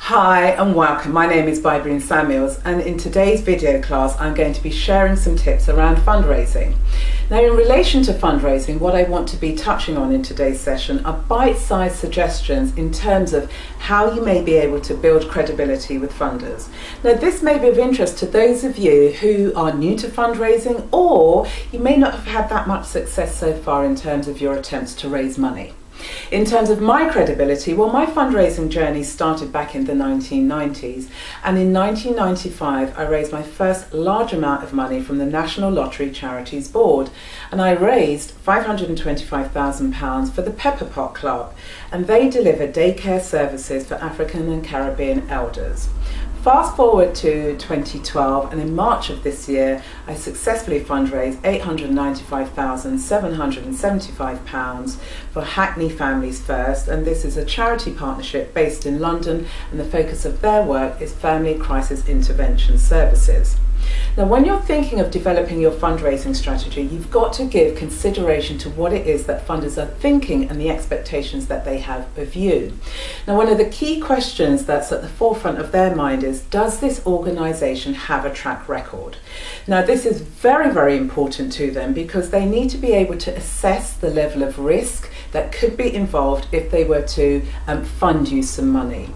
Hi and welcome. My name is Bybreen Samuels, and in today's video class I'm going to be sharing some tips around fundraising. Now, in relation to fundraising, what I want to be touching on in today's session are bite-sized suggestions in terms of how you may be able to build credibility with funders. Now, this may be of interest to those of you who are new to fundraising, or you may not have had that much success so far in terms of your attempts to raise money. In terms of my credibility, well, my fundraising journey started back in the 1990s, and in 1995 I raised my first large amount of money from the National Lottery Charities Board, and I raised £525,000 for the Pepper Pot Club, and they deliver daycare services for African and Caribbean elders. Fast forward to 2012, and in March of this year I successfully fundraised £895,775 for Hackney Families First, and this is a charity partnership based in London, and the focus of their work is family crisis intervention services. Now, when you're thinking of developing your fundraising strategy, you've got to give consideration to what it is that funders are thinking and the expectations that they have of you. Now, one of the key questions that's at the forefront of their mind is, does this organisation have a track record? Now, this is very, very important to them because they need to be able to assess the level of risk that could be involved if they were to fund you some money.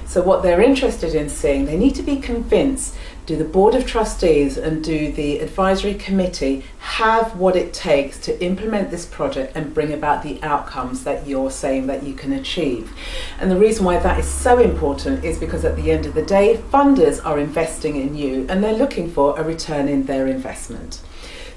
So what they're interested in seeing, they need to be convinced, do the Board of Trustees and do the Advisory Committee have what it takes to implement this project and bring about the outcomes that you're saying that you can achieve? And the reason why that is so important is because at the end of the day, funders are investing in you and they're looking for a return in their investment.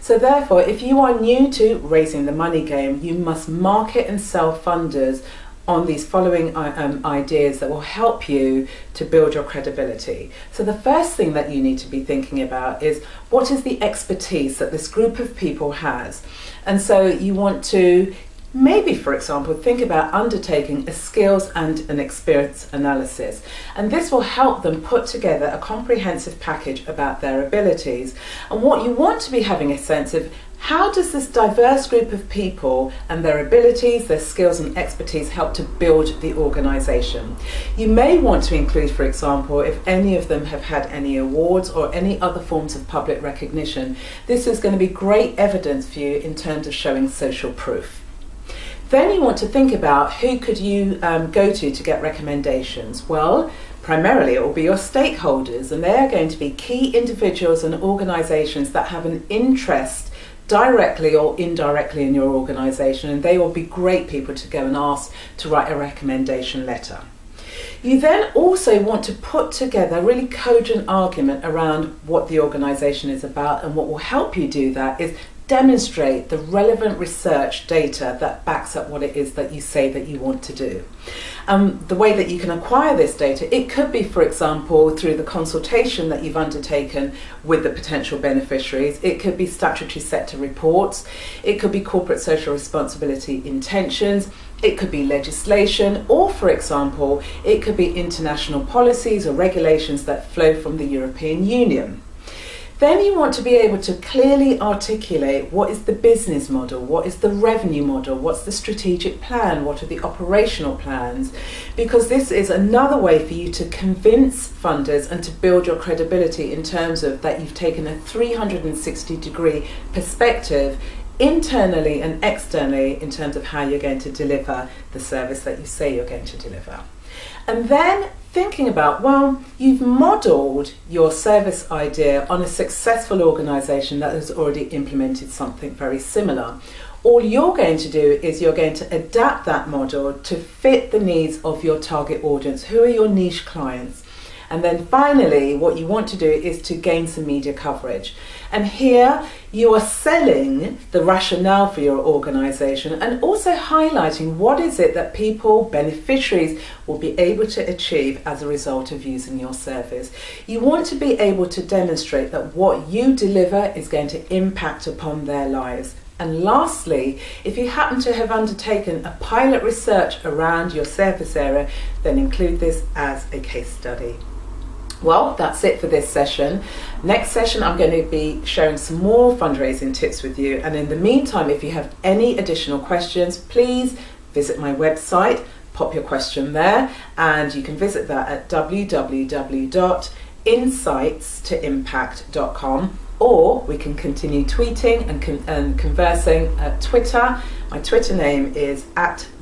So therefore, if you are new to raising the money game, you must market and sell funders on these following ideas that will help you to build your credibility. So the first thing that you need to be thinking about is, what is the expertise that this group of people has? And so you want to maybe, for example, think about undertaking a skills and an experience analysis, and this will help them put together a comprehensive package about their abilities. And what you want to be having a sense of, how does this diverse group of people and their abilities, their skills and expertise help to build the organisation? You may want to include, for example, if any of them have had any awards or any other forms of public recognition. This is going to be great evidence for you in terms of showing social proof. Then you want to think about, who could you go to get recommendations? Well, primarily it will be your stakeholders, and they are going to be key individuals and organisations that have an interest directly or indirectly in your organisation, and they will be great people to go and ask to write a recommendation letter. You then also want to put together a really cogent argument around what the organisation is about, and what will help you do that is demonstrate the relevant research data that backs up what it is that you say that you want to do. The way that you can acquire this data, it could be, for example, through the consultation that you've undertaken with the potential beneficiaries. It could be statutory sector reports. It could be corporate social responsibility intentions. It could be legislation, or, for example, it could be international policies or regulations that flow from the European Union. Then you want to be able to clearly articulate, what is the business model, what is the revenue model, what's the strategic plan, what are the operational plans, because this is another way for you to convince funders and to build your credibility in terms of that you've taken a 360-degree perspective internally and externally in terms of how you're going to deliver the service that you say you're going to deliver. And then thinking about, well, you've modelled your service idea on a successful organisation that has already implemented something very similar. All you're going to do is you're going to adapt that model to fit the needs of your target audience. Who are your niche clients? And then finally, what you want to do is to gain some media coverage. And here you are selling the rationale for your organisation and also highlighting what is it that people, beneficiaries, will be able to achieve as a result of using your service. You want to be able to demonstrate that what you deliver is going to impact upon their lives. And lastly, if you happen to have undertaken a pilot research around your service area, then include this as a case study. Well, that's it for this session. Next session, I'm going to be sharing some more fundraising tips with you. And in the meantime, if you have any additional questions, please visit my website, pop your question there, and you can visit that at www.insightstoimpact.com, or we can continue tweeting and conversing at Twitter. My Twitter name is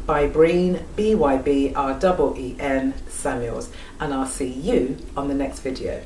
@Bybreen, BYBREEN Samuels, and I'll see you on the next video.